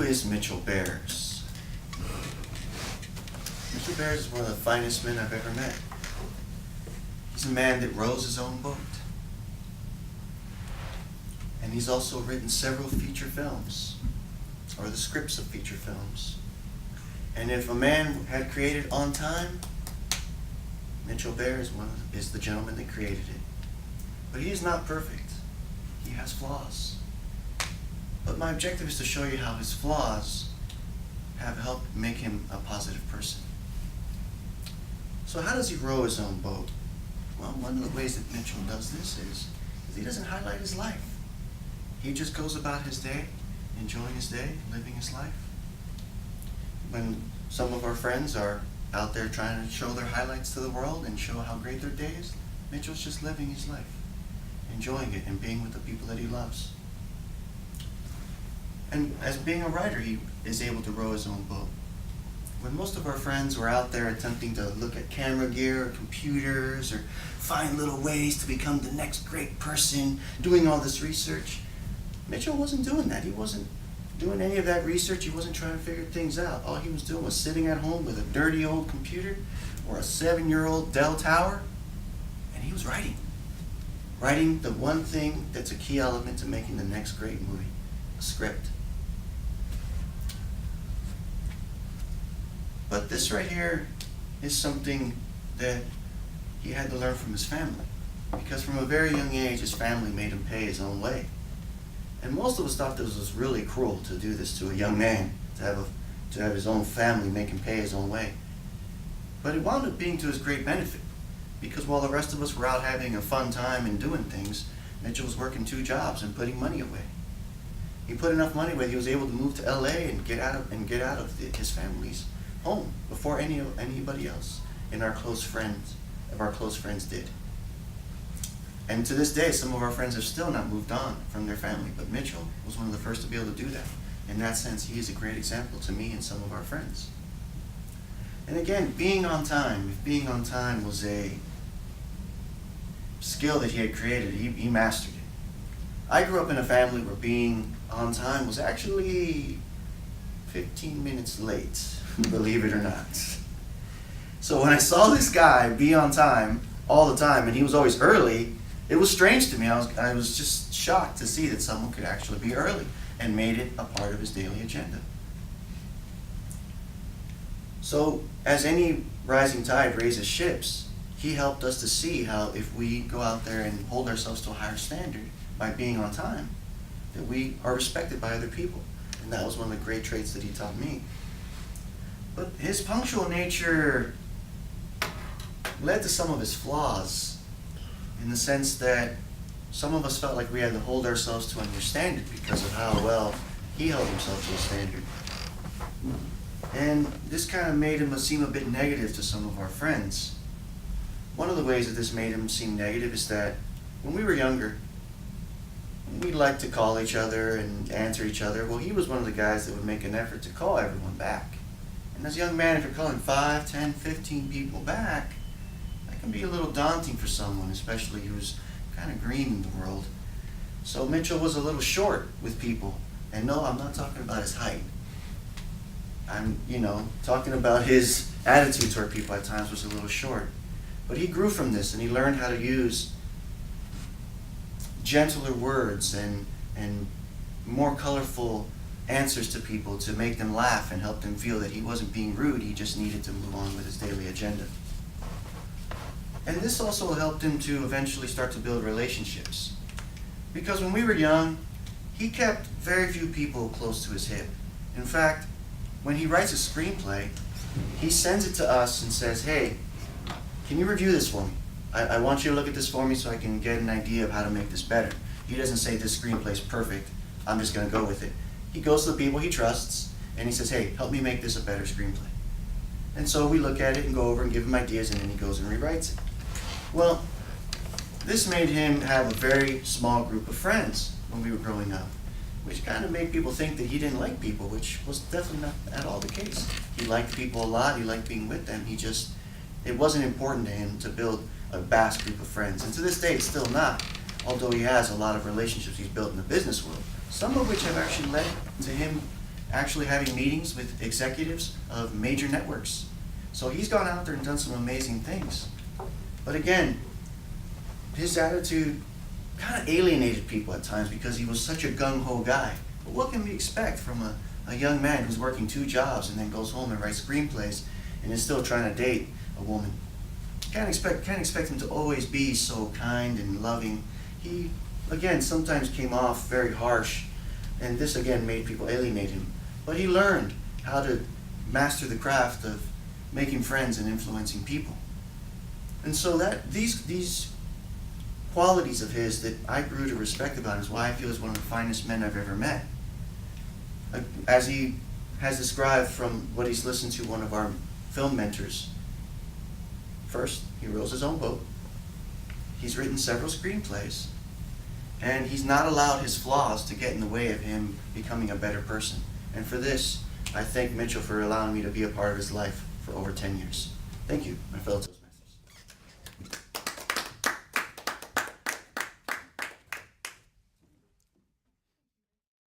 is Mitchell Beare? Mitchell Beare is one of the finest men I've ever met. He's a man that rows his own boat. And he's also written several feature films, or the scripts of feature films. And if a man had created On Time, Mitchell Beare is the gentleman that created it. But he is not perfect. He has flaws. But my objective is to show you how his flaws have helped make him a positive person. So how does he row his own boat? Well, one of the ways that Mitchell does this is he doesn't highlight his life. He just goes about his day, enjoying his day, living his life. When some of our friends are out there trying to show their highlights to the world and show how great their day is, Mitchell's just living his life, enjoying it and being with the people that he loves. And as being a writer, he is able to row his own boat. When most of our friends were out there attempting to look at camera gear or computers or find little ways to become the next great person, doing all this research, Mitchell wasn't doing that. He wasn't doing any of that research. He wasn't trying to figure things out. All he was doing was sitting at home with a dirty old computer or a 7-year-old Dell Tower, and he was writing. Writing the one thing that's a key element to making the next great movie, a script. But this right here is something that he had to learn from his family. Because from a very young age, his family made him pay his own way. And most of us thought this was really cruel to do this to a young man, to have his own family make him pay his own way. But it wound up being to his great benefit. Because while the rest of us were out having a fun time and doing things, Mitchell was working 2 jobs and putting money away. He put enough money away that he was able to move to LA and get out of his family's home before anybody else of our close friends did. And to this day, some of our friends have still not moved on from their family, but Mitchell was one of the first to be able to do that. In that sense, he is a great example to me and some of our friends. And again, being on time. If being on time was a skill that he had created, he mastered it. I grew up in a family where being on time was actually 15 minutes late, believe it or not. So when I saw this guy be on time all the time, and he was always early, it was strange to me. I was just shocked to see that someone could actually be early and made it a part of his daily agenda. So as any rising tide raises ships, he helped us to see how if we go out there and hold ourselves to a higher standard by being on time, that we are respected by other people. And that was one of the great traits that he taught me. But his punctual nature led to some of his flaws, in the sense that some of us felt like we had to hold ourselves to a new standard because of how well he held himself to a standard. And this kind of made him seem a bit negative to some of our friends. One of the ways that this made him seem negative is that when we were younger, we liked to call each other and answer each other. Well, he was one of the guys that would make an effort to call everyone back. And as a young man, if you're calling 5, 10, 15 people back, that can be a little daunting for someone, especially who's kind of green in the world. So Mitchell was a little short with people. And no, I'm not talking about his height. I'm, talking about his attitude toward people at times was a little short. But he grew from this, and he learned how to use gentler words and more colorful answers to people to make them laugh and help them feel that he wasn't being rude. He just needed to move on with his daily agenda. And this also helped him to eventually start to build relationships. Because when we were young, he kept very few people close to his hip. In fact, when he writes a screenplay, he sends it to us and says, hey, can you review this for me? I want you to look at this for me so I can get an idea of how to make this better. He doesn't say this screenplay is perfect, I'm just going to go with it. He goes to the people he trusts and he says, hey, help me make this a better screenplay. And so we look at it and go over and give him ideas, and then he goes and rewrites it. Well, this made him have a very small group of friends when we were growing up, which kind of made people think that he didn't like people, which was definitely not at all the case. He liked people a lot, he liked being with them, it wasn't important to him to build a vast group of friends. And to this day, it's still not, although he has a lot of relationships he's built in the business world, some of which have actually led to him actually having meetings with executives of major networks. So he's gone out there and done some amazing things. But again, his attitude kind of alienated people at times because he was such a gung-ho guy. But what can we expect from a young man who's working 2 jobs and then goes home and writes screenplays and is still trying to date a woman? Can't expect him to always be so kind and loving. He, again, sometimes came off very harsh, and this again made people alienate him. But he learned how to master the craft of making friends and influencing people. And so that these qualities of his that I grew to respect about him is why I feel he's one of the finest men I've ever met. As he has described from what he's listened to one of our film mentors, first, he rows his own boat. He's written several screenplays. And he's not allowed his flaws to get in the way of him becoming a better person. And for this, I thank Mitchell for allowing me to be a part of his life for over 10 years. Thank you, my fellow.